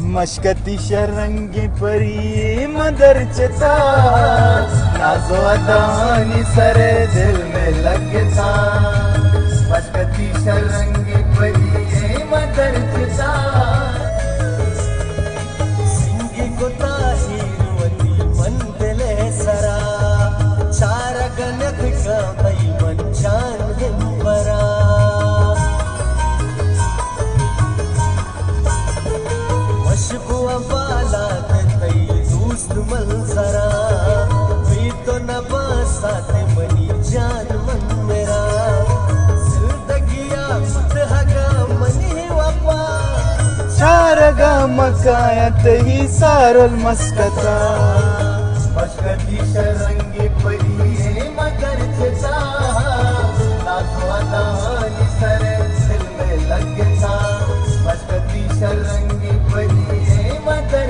मशकती शरंगी परी मदरचे नाजो अदानी सरे दिल में लगता मशकती शरंगी परी मदरचे सिंगी गोता हिरवती मंदले सरा चार गणक गई मंचान हिंबरा वाला तई दोस्त मंजरा भी तो न बसात मनी जान मन मेरा जिंदगिया खुद हगा मनी वापा चार गा मकायत ही सारल मस्कता मशकती शरंगी परी मगर नाथवानी सरे दिल में लगता मशकती शरंगी परी मगर